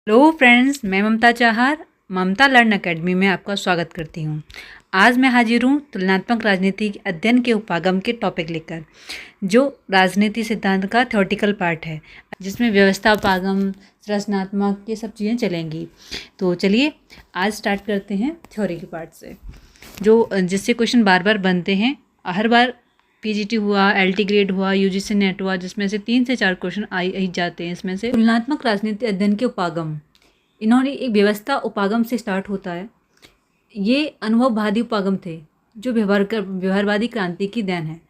Hello friends, मैं ममता चाहर ममता learn academy में आपका स्वागत करती हूँ। आज मैं हाजिर हूँ तुलनात्मक राजनीति के अध्ययन के उपागम के टॉपिक लेकर, जो राजनीति सिद्धांत का थ्योरेटिकल पार्ट है, जिसमें व्यवस्था उपागम, रचनात्मक ये सब चीज़ें चलेंगी। तो चलिए आज स्टार्ट करते हैं थ्योरी के पार्ट से, जिससे क्वेश्चन बार बार बनते हैं। हर बार पीजीटी हुआ, एलटी ग्रेड हुआ, यूजीसी नेट हुआ, जिसमें से 3 से 4 क्वेश्चन आ ही जाते हैं। इसमें से तुलनात्मक राजनीति अध्ययन के उपागम, इन्होंने एक व्यवस्था उपागम से स्टार्ट होता है। ये अनुभववादी उपागम थे जो व्यवहारवादी क्रांति की देन है।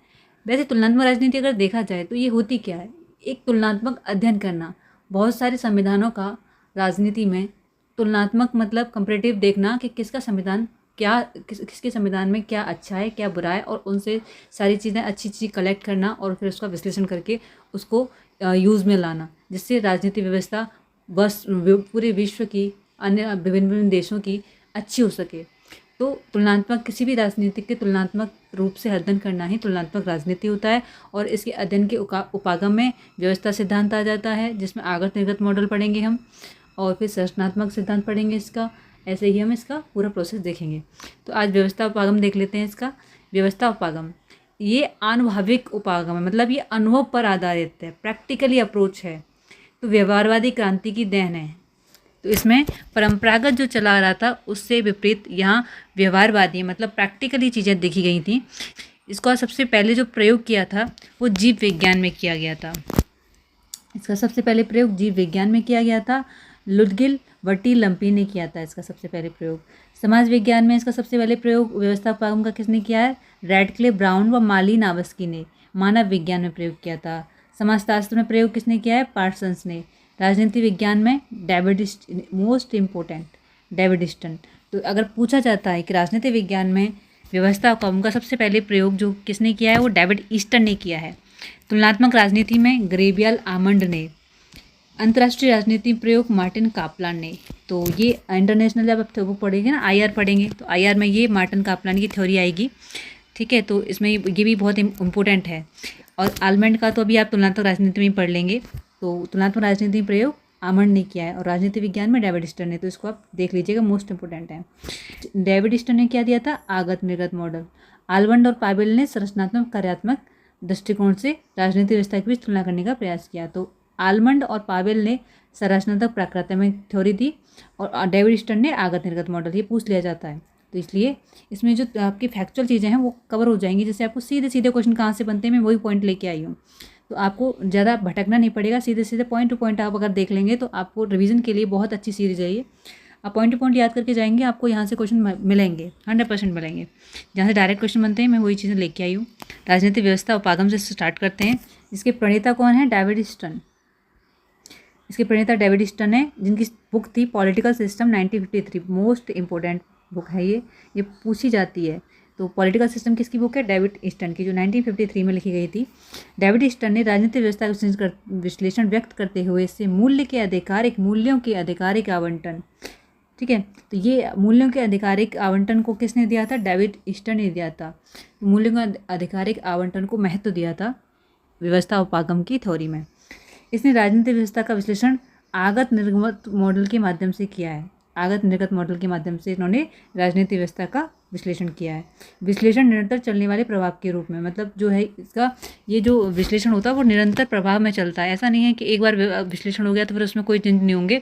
वैसे तुलनात्मक राजनीति अगर देखा जाए तो ये होती क्या है, एक तुलनात्मक अध्ययन करना, बहुत सारे संविधानों का राजनीति में तुलनात्मक मतलब कंपैरेटिव देखना कि किसका संविधान किसके संविधान में क्या अच्छा है, क्या बुरा है, और उनसे सारी चीज़ें अच्छी कलेक्ट करना और फिर उसका विश्लेषण करके उसको यूज़ में लाना, जिससे राजनीति व्यवस्था बस पूरे विश्व की अन्य विभिन्न देशों की अच्छी हो सके। तो तुलनात्मक किसी भी राजनीति के तुलनात्मक रूप से अध्ययन करना ही तुलनात्मक राजनीति होता है। और इसके अध्ययन के उपागम में व्यवस्था सिद्धांत आ जाता है, जिसमें आगत निर्गत मॉडल पढ़ेंगे हम, और फिर संरचनात्मक सिद्धांत पढ़ेंगे इसका। ऐसे ही हम इसका पूरा प्रोसेस देखेंगे। तो आज व्यवस्था उपागम देख लेते हैं। इसका व्यवस्था उपागम ये आनुभविक उपागम है, मतलब ये अनुभव पर आधारित है, प्रैक्टिकली अप्रोच है। तो व्यवहारवादी क्रांति की देन है। तो इसमें परंपरागत जो चला रहा था उससे विपरीत यहाँ व्यवहारवादी मतलब प्रैक्टिकली चीज़ें देखी गई थी। इसका सबसे पहले जो प्रयोग किया था वो जीव विज्ञान में किया गया था। इसका सबसे पहले प्रयोग जीव विज्ञान में किया गया था। लुडगिल वटी लंपी ने किया था इसका सबसे पहले प्रयोग। समाज विज्ञान में इसका सबसे पहले प्रयोग व्यवस्था उपागम का किसने किया है, रेडक्लिफ ब्राउन व मालिनोव्स्की ने मानव विज्ञान में प्रयोग किया था। समाजशास्त्र में प्रयोग किसने किया है, पार्सन्स ने। राजनीति विज्ञान में मोस्ट इम्पोर्टेंट डेविड ईस्टन। तो अगर पूछा जाता है कि राजनीति विज्ञान में व्यवस्था उपागम का सबसे पहले प्रयोग जो किसने किया है, वो डेविड ईस्टन ने किया है। तुलनात्मक राजनीति में ग्रेबियल आमंड ने। अंतर्राष्ट्रीय राजनीति प्रयोग मार्टिन कापलान ने। तो ये इंटरनेशनल जब आप वो पढ़ेंगे ना, आईआर पढ़ेंगे, तो आईआर में ये मार्टिन कापलान की थ्योरी आएगी। ठीक है, तो इसमें ये भी बहुत इम्पोर्टेंट है। और आलमंड का तो अभी आप तुलनात्मक राजनीति में पढ़ लेंगे। तो तुलनात्मक राजनीति प्रयोग आमंड ने किया है और राजनीति विज्ञान में डेविड ईस्टन ने। तो इसको आप देख लीजिएगा, मोस्ट इंपोर्टेंट है। डेविड ईस्टन ने क्या दिया था, आगत निर्गत मॉडल। आलमंड और पावेल ने संरचनात्मक कार्यात्मक दृष्टिकोण से राजनीति व्यवस्था के बीच तुलना करने का प्रयास किया। तो आलमंड और पावेल ने संरचनात्मक प्राकृतिक थ्योरी दी और डेविड ईस्टन ने आगत निर्गत मॉडल। ये पूछ लिया जाता है, तो इसलिए इसमें जो आपकी फैक्चुअल चीज़ें हैं वो कवर हो जाएंगी। जैसे आपको सीधे सीधे क्वेश्चन कहाँ से बनते हैं, मैं वही पॉइंट लेके आई हूँ। तो आपको ज़्यादा भटकना नहीं पड़ेगा, सीधे सीधे पॉइंट टू पॉइंट आप अगर देख लेंगे तो आपको रिवीजन के लिए बहुत अच्छी सीरीज है ये। आप पॉइंट टू पॉइंट याद करके जाएंगे, आपको यहाँ से क्वेश्चन मिलेंगे, 100% मिलेंगे। जहाँ से डायरेक्ट क्वेश्चन बनते हैं मैं वही चीज़ें लेके आई हूँ। राजनीतिक व्यवस्था उपागम से स्टार्ट करते हैं। इसके प्रणेता कौन है, डेविड ईस्टन। इसके प्रणेता डेविड ईस्टन है, जिनकी बुक थी political system 1953। Most important book है ये पूछी जाती है। तो पॉलिटिकल सिस्टम किसकी बुक है, डेविड ईस्टन की, जो 1953 में लिखी गई थी। डेविड ईस्टन ने राजनीतिक व्यवस्था का विश्लेषण व्यक्त करते हुए इससे मूल्यों के आधिकारिक आवंटन, ठीक है, तो ये मूल्यों के आधिकारिक आवंटन को किसने दिया था, डेविड ईस्टन ने दिया था। मूल्यों के आधिकारिक आवंटन को महत्व दिया था व्यवस्था उपागम की थ्योरी में। इसने राजनीतिक व्यवस्था का विश्लेषण आगत निर्गत मॉडल के माध्यम से किया है। आगत निर्गत मॉडल के माध्यम से इन्होंने राजनीतिक व्यवस्था का विश्लेषण किया है। विश्लेषण निरंतर चलने वाले प्रभाव के रूप में, मतलब जो है इसका ये जो विश्लेषण होता है वो निरंतर प्रभाव में चलता है। ऐसा नहीं है कि एक बार विश्लेषण हो गया तो फिर उसमें कोई चेंज नहीं होंगे,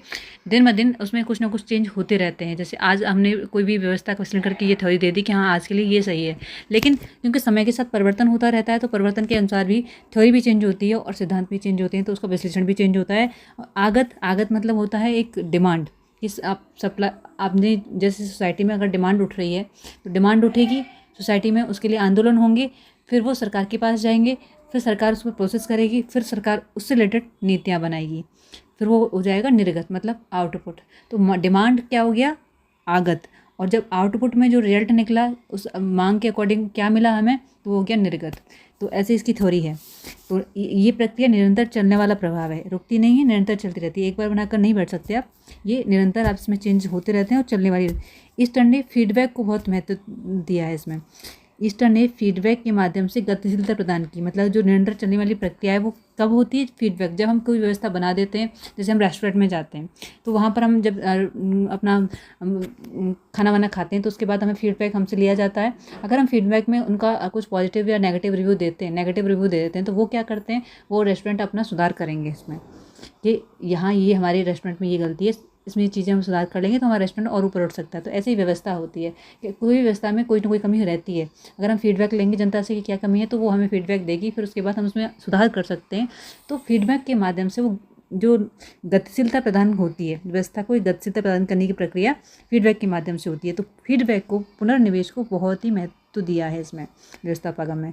दिन ब दिन उसमें कुछ ना कुछ चेंज होते रहते हैं। जैसे आज हमने कोई भी व्यवस्था का विश्लेषण करके ये थ्योरी दे दी कि हाँ आज के लिए ये सही है, लेकिन क्योंकि समय के साथ परिवर्तन होता रहता है तो परिवर्तन के अनुसार भी थ्योरी भी चेंज होती है और सिद्धांत भी चेंज होते हैं, तो उसका विश्लेषण भी चेंज होता है। आगत मतलब होता है एक डिमांड। इस आपने जैसे सोसाइटी में अगर डिमांड उठ रही है तो डिमांड उठेगी सोसाइटी में, उसके लिए आंदोलन होंगे, फिर वो सरकार के पास जाएंगे, फिर सरकार उस पर प्रोसेस करेगी, फिर सरकार उससे रिलेटेड नीतियाँ बनाएगी, फिर वो हो जाएगा निर्गत मतलब आउटपुट। तो डिमांड क्या हो गया, आगत, और जब आउटपुट में जो रिजल्ट निकला उस मांग के अकॉर्डिंग क्या मिला हमें, तो वो हो गया निर्गत। तो ऐसे इसकी थ्योरी है। तो ये प्रक्रिया निरंतर चलने वाला प्रभाव है, रुकती नहीं है, निरंतर चलती रहती है। एक बार बनाकर नहीं बैठ सकते आप, ये निरंतर आप इसमें चेंज होते रहते हैं और चलने वाली। ईस्टन ने फीडबैक को बहुत महत्व दिया है इसमें। ईस्टर ने फीडबैक के माध्यम से गतिशीलता प्रदान की। मतलब जो निरंतर चलने वाली प्रक्रिया है वो कब होती है? फीडबैक, जब हम कोई व्यवस्था बना देते हैं। जैसे हम रेस्टोरेंट में जाते हैं तो वहाँ पर हम जब अपना खाना वाना खाते हैं तो उसके बाद हमें फीडबैक हमसे लिया जाता है। अगर हम फीडबैक में उनका कुछ पॉजिटिव या नेगेटिव रिव्यू देते हैं, नेगेटिव रिव्यू दे देते हैं, तो वो क्या करते हैं, वो रेस्टोरेंट अपना सुधार करेंगे इसमें कि यहाँ ये हमारे रेस्टोरेंट में ये गलती है, इसमें ये चीज़ें हम सुधार कर लेंगे तो हमारा रेस्टोरेंट और ऊपर उठ सकता है। तो ऐसी ही व्यवस्था होती है कि कोई भी व्यवस्था में कोई ना कोई कमी रहती है। अगर हम फीडबैक लेंगे जनता से कि क्या कमी है तो वो हमें फीडबैक देगी, फिर उसके बाद हम उसमें सुधार कर सकते हैं। तो फीडबैक के माध्यम से वो जो गतिशीलता प्रदान होती है, व्यवस्था को गतिशीलता प्रदान करने की प्रक्रिया फीडबैक के माध्यम से होती है। तो फीडबैक को, पुनर्निवेश को बहुत ही महत्व दिया है इसमें व्यवस्थापगम में।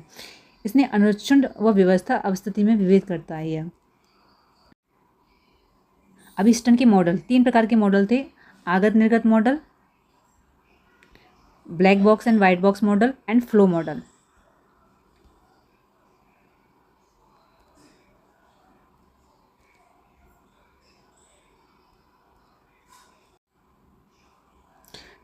इसने अनुरक्षण व व्यवस्था अवस्थिति में विभेद करता है यह। अब ईस्टर्न के मॉडल, 3 प्रकार के मॉडल थे: आगत निर्गत model, black box and white box model and flow model.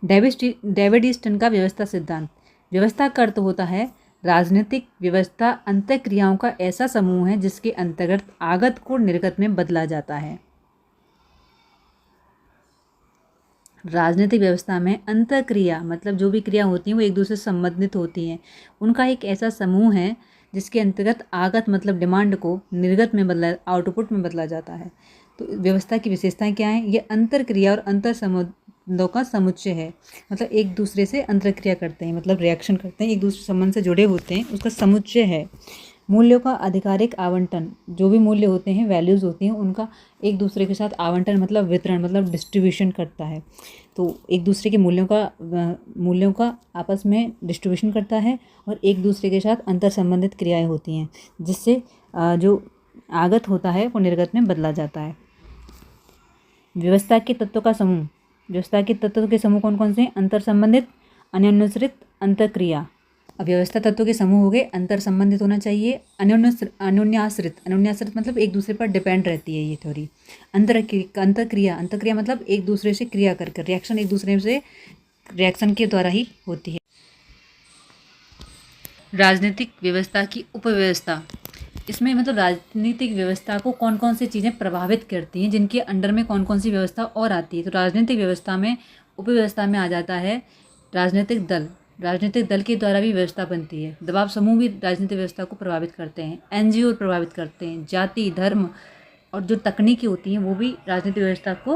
David eastern का व्यवस्था सिद्धांत। व्यवस्था का अर्थ होता है राजनीतिक व्यवस्था अंतःक्रियाओं का ऐसा समूह है जिसके अंतर्गत आगत को निर्गत में बदला जाता है। राजनीतिक व्यवस्था में अंतःक्रिया मतलब जो भी क्रिया होती हैं वो एक दूसरे से संबंधित होती हैं, उनका एक ऐसा समूह है जिसके अंतर्गत आगत मतलब डिमांड को निर्गत में आउटपुट में बदला जाता है। तो व्यवस्था की विशेषताएं क्या हैं? ये अंतरक्रिया और अंतर संबंधों का समुच्चय है। मतलब एक दूसरे से अंतरक्रिया करते हैं, मतलब रिएक्शन करते हैं, एक दूसरे संबंध से जुड़े होते हैं, उसका समुच्चय है। मूल्यों का आधिकारिक आवंटन, जो भी मूल्य होते हैं, वैल्यूज़ होती हैं, उनका एक दूसरे के साथ आवंटन मतलब वितरण मतलब डिस्ट्रीब्यूशन करता है। तो एक दूसरे के मूल्यों का आपस में डिस्ट्रीब्यूशन करता है और एक दूसरे के साथ अंतर संबंधित क्रियाएं होती हैं, जिससे जो आगत होता है वो निर्गत में बदला जाता है। व्यवस्था के तत्वों का समूह, व्यवस्था के तत्वों के समूह कौन कौन से हैं? अंतर संबंधित, अन्योन्याश्रित, अंतःक्रिया। अब व्यवस्था तत्वों के समूह हो गए, अंतर संबंधित होना चाहिए, अन्योन्याश्रित मतलब एक दूसरे पर डिपेंड रहती है ये थ्योरी। अंतःक्रिया मतलब एक दूसरे से क्रिया कर रिएक्शन, एक दूसरे से रिएक्शन के द्वारा ही होती है। राजनीतिक व्यवस्था की उपव्यवस्था, इसमें मतलब राजनीतिक व्यवस्था को कौन कौन सी चीज़ें प्रभावित करती हैं, जिनके अंडर में कौन कौन सी व्यवस्था और आती है। तो राजनीतिक व्यवस्था में उपव्यवस्था में आ जाता है राजनीतिक दल। राजनीतिक दल के द्वारा भी व्यवस्था बनती है। दबाव समूह भी राजनीतिक व्यवस्था को प्रभावित करते हैं। एनजीओ प्रभावित करते हैं। जाति, धर्म और जो तकनीकी होती हैं वो भी राजनीतिक व्यवस्था को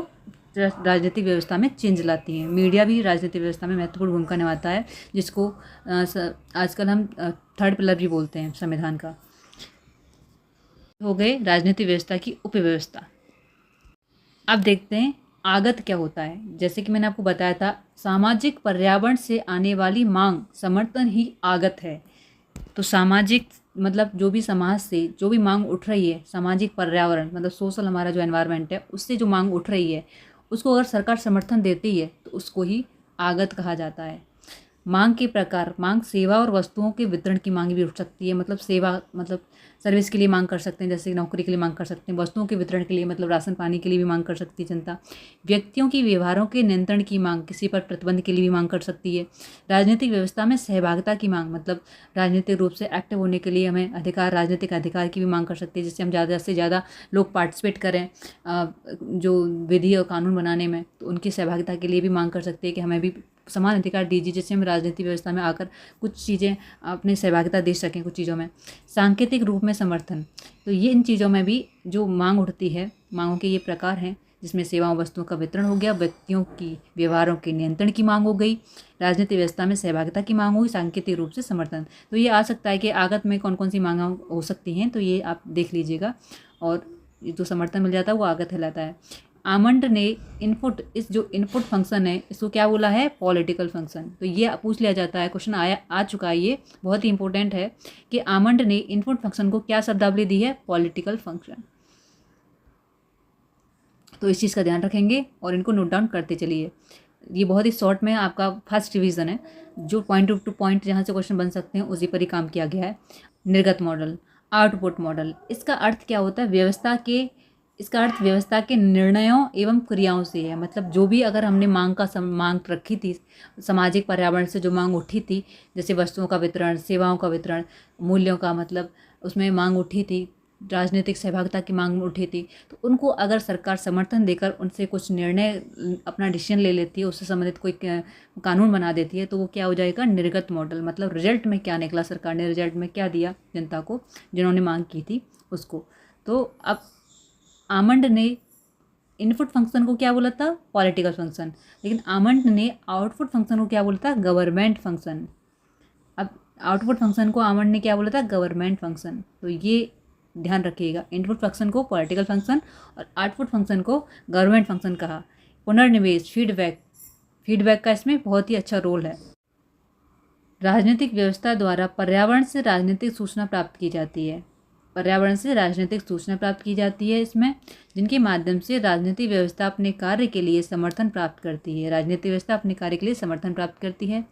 राजनीतिक व्यवस्था में चेंज लाती हैं। मीडिया भी राजनीतिक व्यवस्था में महत्वपूर्ण भूमिका निभाता है, जिसको आजकल हम थर्ड पिलर भी बोलते हैं संविधान का। हो गए राजनीतिक व्यवस्था की उपव्यवस्था। अब देखते हैं आगत क्या होता है। जैसे कि मैंने आपको बताया था, सामाजिक पर्यावरण से आने वाली मांग समर्थन ही आगत है। तो सामाजिक मतलब जो भी समाज से जो भी मांग उठ रही है, सामाजिक पर्यावरण मतलब सोशल हमारा जो एनवायरनमेंट है उससे जो मांग उठ रही है, उसको अगर सरकार समर्थन देती है तो उसको ही आगत कहा जाता है। मांग के प्रकार, मांग सेवा और वस्तुओं के वितरण की मांग भी उठ सकती है। मतलब सेवा मतलब सर्विस के लिए मांग कर सकते हैं, जैसे नौकरी के लिए मांग कर सकते हैं। वस्तुओं के वितरण के लिए मतलब राशन पानी के लिए भी मांग कर सकती है जनता। व्यक्तियों की व्यवहारों के नियंत्रण की मांग, किसी पर प्रतिबंध के लिए भी मांग कर सकती है। राजनीतिक व्यवस्था में सहभागिता की मांग मतलब राजनीतिक रूप से एक्टिव होने के लिए हमें अधिकार, राजनीतिक अधिकार की भी मांग कर सकती है, जिससे हम ज़्यादा से ज़्यादा लोग पार्टिसिपेट करें जो विधि और कानून बनाने में। तो उनकी सहभागिता के लिए भी मांग कर सकते हैं कि हमें भी समान अधिकार दीजिए, जिससे हम राजनीतिक व्यवस्था में आकर कुछ चीज़ें अपने सहभागिता दे सकें कुछ चीज़ों में। सांकेतिक रूप में समर्थन, तो ये इन चीज़ों में भी जो मांग उठती है, मांगों के ये प्रकार हैं, जिसमें सेवाओं वस्तुओं का वितरण हो गया, व्यक्तियों की व्यवहारों के नियंत्रण की मांग हो गई, राजनीतिक व्यवस्था में सहभागिता की मांग हुई, सांकेतिक रूप से समर्थन। तो ये आ सकता है कि आगत में कौन कौन सी मांग हो सकती हैं, तो ये आप देख लीजिएगा। और जो समर्थन मिल जाता है वो आगत कहलाता है। आमंड ने इनपुट, इस जो इनपुट फंक्शन है इसको क्या बोला है? Political function. तो ये पूछ लिया जाता है, क्वेश्चन आ चुका है, ये बहुत ही इंपॉर्टेंट है कि आमंड ने इनपुट फंक्शन को क्या शब्दावली दी है? Political function. तो इस चीज़ का ध्यान रखेंगे और इनको नोट डाउन करते चलिए। ये बहुत ही शॉर्ट में आपका फर्स्ट रिवीजन है, जो पॉइंट टू पॉइंट जहाँ से क्वेश्चन बन सकते हैं उसी पर ही काम किया गया है। निर्गत मॉडल, आउटपुट मॉडल, इसका अर्थ क्या होता है? व्यवस्था के इसका अर्थ व्यवस्था के निर्णयों एवं क्रियाओं से है। मतलब जो भी अगर हमने मांग रखी थी, सामाजिक पर्यावरण से जो मांग उठी थी, जैसे वस्तुओं का वितरण, सेवाओं का वितरण, मूल्यों का, मतलब उसमें मांग उठी थी, राजनीतिक सहभागिता की मांग उठी थी, तो उनको अगर सरकार समर्थन देकर उनसे कुछ निर्णय, अपना डिसीजन ले लेती है, उससे संबंधित कोई कानून बना देती है, तो वो क्या हो जाएगा, निर्गत मॉडल। मतलब रिजल्ट में क्या निकला, सरकार ने रिजल्ट में क्या दिया जनता को, जिन्होंने मांग की थी उसको। तो अब आमंड ने इनपुट फंक्शन को क्या बोला था, पॉलिटिकल फंक्शन, लेकिन आमंड ने आउटपुट फंक्शन को क्या बोला था, गवर्नमेंट फंक्शन। अब आउटपुट फंक्शन को आमंड ने क्या बोला था, गवर्नमेंट फंक्शन। तो ये ध्यान रखिएगा, इनपुट फंक्शन को पॉलिटिकल फंक्शन और आउटपुट फंक्शन को गवर्नमेंट फंक्शन कहा। पुनर्निवेश, फीडबैक का इसमें बहुत ही अच्छा रोल है। राजनीतिक व्यवस्था द्वारा पर्यावरण से राजनीतिक सूचना प्राप्त की जाती है। पर्यावरण से राजनीतिक सूचना प्राप्त की जाती है इसमें, जिनके माध्यम से राजनीतिक व्यवस्था अपने कार्य के लिए समर्थन प्राप्त करती है। राजनीतिक व्यवस्था अपने कार्य के लिए समर्थन प्राप्त करती है।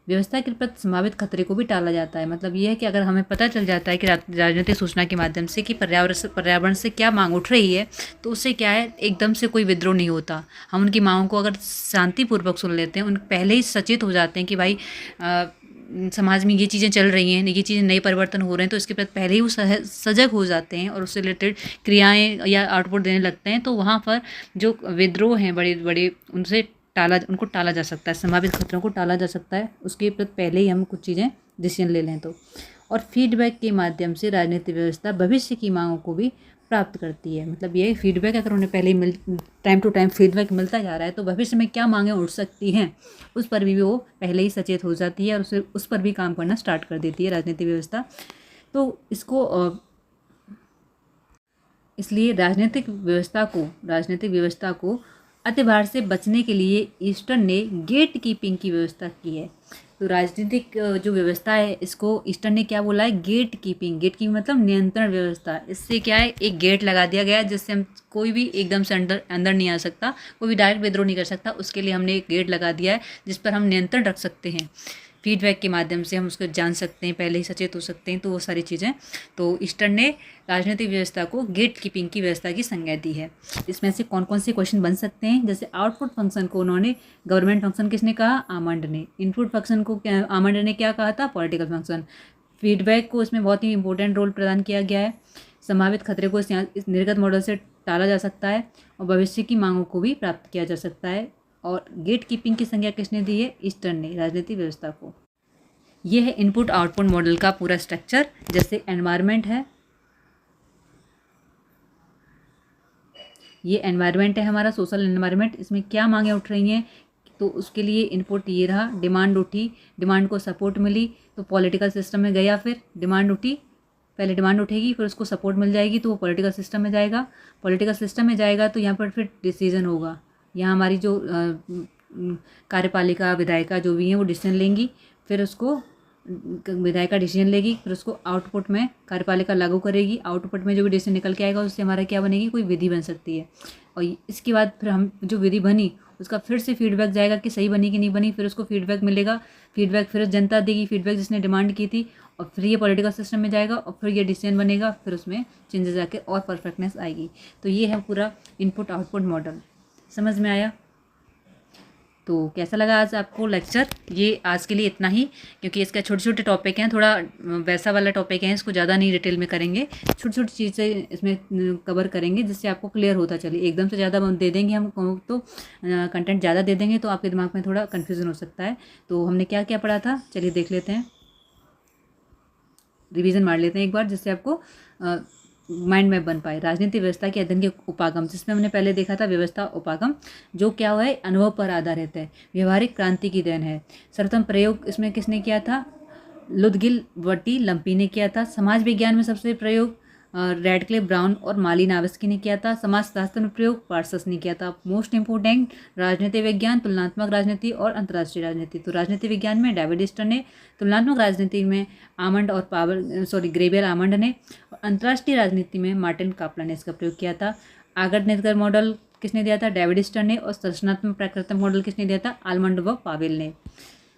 व्यवस्था के प्रति संभावित खतरे को भी टाला जाता है। मतलब ये है कि अगर हमें पता चल जाता है कि राजनीतिक सूचना के माध्यम से कि पर्यावरण से क्या मांग उठ रही है, तो उससे क्या है, एकदम से कोई विद्रोह नहीं होता। हम उनकी मांगों को अगर शांतिपूर्वक सुन लेते हैं, उन पहले ही सचेत हो जाते हैं कि भाई समाज में ये चीज़ें चल रही हैं, ये चीज़ें नए परिवर्तन हो रहे हैं, तो इसके प्रति पहले ही वो सजग हो जाते हैं और उससे रिलेटेड क्रियाएं या आउटपुट देने लगते हैं, तो वहाँ पर जो विद्रोह हैं बड़े बड़े, उनको टाला जा सकता है, संभावित खतरों को टाला जा सकता है, उसके प्रति पहले ही हम कुछ चीज़ें डिसीजन ले लें तो। और फीडबैक के माध्यम से राजनीतिक व्यवस्था भविष्य की मांगों को भी प्राप्त करती है। मतलब ये फीडबैक अगर उन्हें पहले ही टाइम टू टाइम फीडबैक मिलता जा रहा है, तो भविष्य में क्या मांगें उठ सकती हैं उस पर भी वो पहले ही सचेत हो जाती है और उस पर भी काम करना स्टार्ट कर देती है राजनीतिक व्यवस्था। तो इसलिए राजनीतिक व्यवस्था को अतिभार से बचने के लिए ईस्टर्न ने गेट कीपिंग की व्यवस्था की है। तो राजनीतिक जो व्यवस्था है, इसको ईस्टर्न ने क्या बोला है, गेट कीपिंग मतलब नियंत्रण व्यवस्था। इससे क्या है, एक गेट लगा दिया गया है जिससे हम कोई भी एकदम से अंदर नहीं आ सकता, कोई भी डायरेक्ट विद्रोह नहीं कर सकता। उसके लिए हमने एक गेट लगा दिया है जिस पर हम नियंत्रण रख सकते हैं। फीडबैक के माध्यम से हम उसको जान सकते हैं, पहले ही सचेत हो सकते हैं, तो वो सारी चीज़ें। तो ईस्टर्न ने राजनीतिक व्यवस्था को गेट कीपिंग की व्यवस्था की संज्ञा दी है। इसमें से कौन कौन से क्वेश्चन बन सकते हैं, जैसे आउटपुट फंक्शन को उन्होंने गवर्नमेंट फंक्शन किसने कहा, आमंड ने। इनपुट फंक्शन को आमंड ने क्या कहा था, पॉलिटिकल फंक्शन। फीडबैक को इसमें बहुत ही इंपॉर्टेंट रोल प्रदान किया गया है। संभावित खतरे को इस निर्गत मॉडल से टाला जा सकता है और भविष्य की मांगों को भी प्राप्त किया जा सकता है। और गेट कीपिंग की संज्ञा किसने दी है, ईस्टर्न ने राजनीतिक व्यवस्था को। ये है इनपुट आउटपुट मॉडल का पूरा स्ट्रक्चर। जैसे एनवायरनमेंट है, ये एनवायरनमेंट है हमारा, सोशल एनवायरनमेंट। इसमें क्या मांगें उठ रही हैं, तो उसके लिए इनपुट ये रहा, डिमांड उठी, डिमांड को सपोर्ट मिली तो पॉलिटिकल सिस्टम में गया। फिर डिमांड उठी, पहले डिमांड उठेगी, फिर उसको सपोर्ट मिल जाएगी तो वो पॉलिटिकल सिस्टम में जाएगा। पॉलिटिकल सिस्टम में जाएगा तो यहाँ पर फिर डिसीजन होगा। यहाँ हमारी जो कार्यपालिका, विधायिका जो भी हैं वो डिसीजन लेंगी, फिर उसको विधायिका डिसीजन लेगी, फिर उसको आउटपुट में कार्यपालिका लागू करेगी। आउटपुट में जो भी डिसीजन निकल के आएगा उससे हमारा क्या बनेगी, कोई विधि बन सकती है। और इसके बाद फिर हम जो विधि बनी उसका फिर से फीडबैक जाएगा कि सही बनी कि नहीं बनी, फिर उसको फीडबैक मिलेगा, फीडबैक फिर जनता देगी, फीडबैक जिसने डिमांड की थी, और फिर ये पॉलिटिकल सिस्टम में जाएगा और फिर ये डिसीजन बनेगा, फिर उसमें चेंजेस आके और परफेक्टनेस आएगी। तो ये है पूरा इनपुट आउटपुट मॉडल। समझ में आया? तो कैसा लगा आज आपको लेक्चर? ये आज के लिए इतना ही, क्योंकि इसका छोटे छोटे टॉपिक हैं, थोड़ा वैसा वाला टॉपिक है, इसको ज़्यादा नहीं डिटेल में करेंगे, छोटी छोटी चीज़ें इसमें कवर करेंगे जिससे आपको क्लियर होता चले। एकदम से ज़्यादा दे देंगे हम तो कंटेंट ज़्यादा दे देंगे तो आपके दिमाग में थोड़ा कन्फ्यूज़न हो सकता है। तो हमने क्या क्या पढ़ा था, चलिए देख लेते हैं, रिवीजन मार लेते हैं एक बार, जिससे आपको माइंड में बन पाए। राजनीतिक व्यवस्था के अध्ययन के उपागम, जिसमें हमने पहले देखा था व्यवस्था उपागम, जो क्या हुआ है, अनुभव पर आधारित है, व्यवहारिक क्रांति की देन है। सर्वप्रथम प्रयोग इसमें किसने किया था, लुदगिल वटी लंपी ने किया था। समाज विज्ञान में सबसे प्रयोग रेडक्लिफ ब्राउन और मालिनोव्स्की ने किया था। समाजशास्त्र में प्रयोग पार्सस ने किया था। मोस्ट इंपोर्टेंट राजनीति विज्ञान, तुलनात्मक राजनीति और अंतर्राष्ट्रीय राजनीति। तो राजनीति विज्ञान में डेविड ईस्टर्न ने, तुलनात्मक राजनीति में आमंड और ग्रेबियल आमंड ने, और अंतर्राष्ट्रीय राजनीति में मार्टिन कापलन ने इसका प्रयोग किया था। आगत निर्गत मॉडल किसने दिया था, डेविड ईस्टर्न ने, और संरचनात्मक प्राकृतिक मॉडल किसने दिया था, आलमंड व पावेल ने।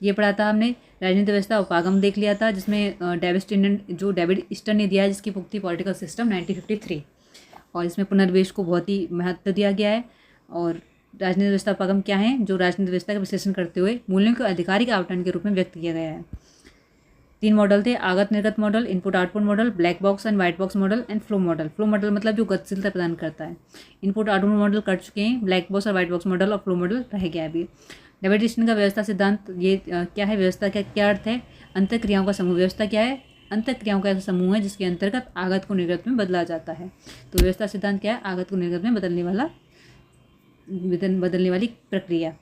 ये पढ़ा था हमने। राजनीतिक व्यवस्था उपागम देख लिया था, जिसमें डेविड ईस्टर्न ने दिया है, जिसकी बुक थी पॉलिटिकल सिस्टम 1953। और इसमें पुनर्निवेश को बहुत ही महत्व दिया गया है। और राजनीतिक व्यवस्था उपागम क्या है, जो राजनीतिक व्यवस्था का विश्लेषण करते हुए मूल्यों को आधिकारिक आवंटन के रूप में व्यक्त किया गया है। 3 मॉडल थे, आगत निर्गत model, input output model, black box and white box model and flow model. Flow model मतलब जो गतिशीलता प्रदान करता है। इनपुट आउटपुट मॉडल कर चुके हैं, ब्लैक बॉक्स और व्हाइट बॉक्स मॉडल और फ्लो मॉडल रह गया अभी। डेविड का व्यवस्था सिद्धांत ये क्या है, व्यवस्था का क्या अर्थ है, अंतःक्रियाओं का समूह। व्यवस्था क्या है, अंतःक्रियाओं का ऐसा समूह है जिसके अंतर्गत आगत को निर्गत में बदला जाता है। तो व्यवस्था सिद्धांत क्या है, आगत को निर्गत में बदलने वाली प्रक्रिया।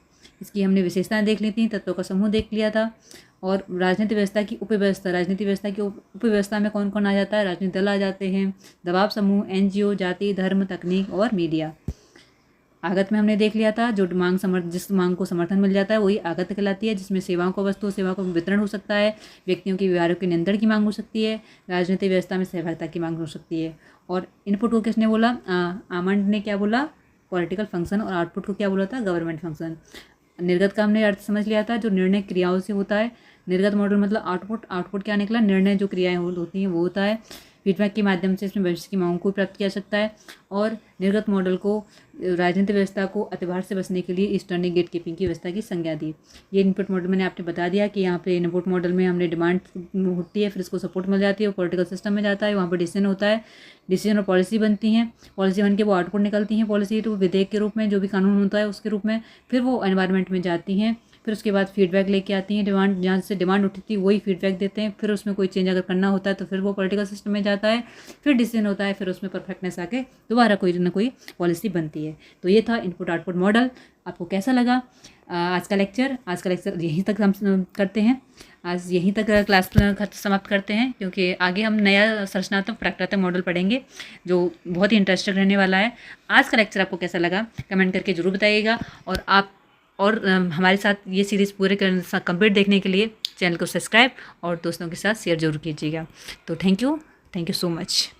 इसकी हमने विशेषताएं देख ली थी, तत्वों का समूह देख लिया था। और राजनीतिक व्यवस्था की उपव्यवस्था, राजनीतिक व्यवस्था की उपव्यवस्था में कौन कौन आ जाता है, राजनीतिक दल आ जाते हैं, दबाव समूह, एनजीओ, जाति, धर्म, तकनीक और मीडिया। आगत में हमने देख लिया था, जो जिस मांग को समर्थन मिल जाता है वही आगत कहलाती है, जिसमें सेवाओं को सेवा को वितरण हो सकता है, व्यक्तियों के व्यवहारों के नियंत्रण की मांग हो सकती है, राजनीतिक व्यवस्था में सहभागिता की मांग हो सकती है। और इनपुट को किसने बोला, आमंड ने क्या बोला, पॉलिटिकल फंक्शन, और आउटपुट को क्या बोला था, गवर्नमेंट फंक्शन। निर्गत का हमने अर्थ समझ लिया था, जो निर्णय क्रियाओं से होता है। निर्गत मॉडल मतलब आउटपुट, आउटपुट क्या निकला, निर्णय जो क्रियाएं होती हैं वो होता है। फीडबैक के माध्यम से इसमें भविष्य की मांगों को प्राप्त किया जा सकता है। और निर्गत मॉडल को राजनीतिक व्यवस्था को अतिभार से बचने के लिए ईस्टर्निक गेट कीपिंग की व्यवस्था की संज्ञा दी। ये इनपुट मॉडल मैंने आपने बता दिया कि यहाँ पे इनपुट मॉडल में हमने डिमांड होती है, फिर इसको सपोर्ट मिल जाती है, वो पॉलिटिकल सिस्टम में जाता है, वहाँ पर डिसीजन होता है, डिसीजन और पॉलिसी बनती हैं, पॉलिसी बन के वो आउटपुट निकलती हैं, पॉलिसी तो विधेयक के रूप में, जो भी कानून होता है उसके रूप में, फिर वो एनवायरनमेंट में जाती हैं, फिर उसके बाद फीडबैक लेके आती हैं, डिमांड जहाँ से डिमांड उठी थी वही फीडबैक देते हैं, फिर उसमें कोई चेंज अगर करना होता है तो फिर वो पॉलिटिकल सिस्टम में जाता है, फिर डिसीजन होता है, फिर उसमें परफेक्टनेस आके दोबारा कोई ना कोई पॉलिसी बनती है। तो ये था इनपुट आउटपुट मॉडल। आपको कैसा लगा आज का लेक्चर यहीं तक हम करते हैं, आज यहीं तक क्लास समाप्त करते हैं, क्योंकि आगे हम नया संरचनात्मक प्राकृतिक मॉडल पढ़ेंगे जो बहुत ही इंटरेस्टिंग रहने वाला है। आज का लेक्चर आपको कैसा लगा कमेंट करके जरूर बताइएगा। और हमारे साथ ये सीरीज़ पूरे कंप्लीट देखने के लिए चैनल को सब्सक्राइब और दोस्तों के साथ शेयर जरूर कीजिएगा। तो थैंक यू सो मच।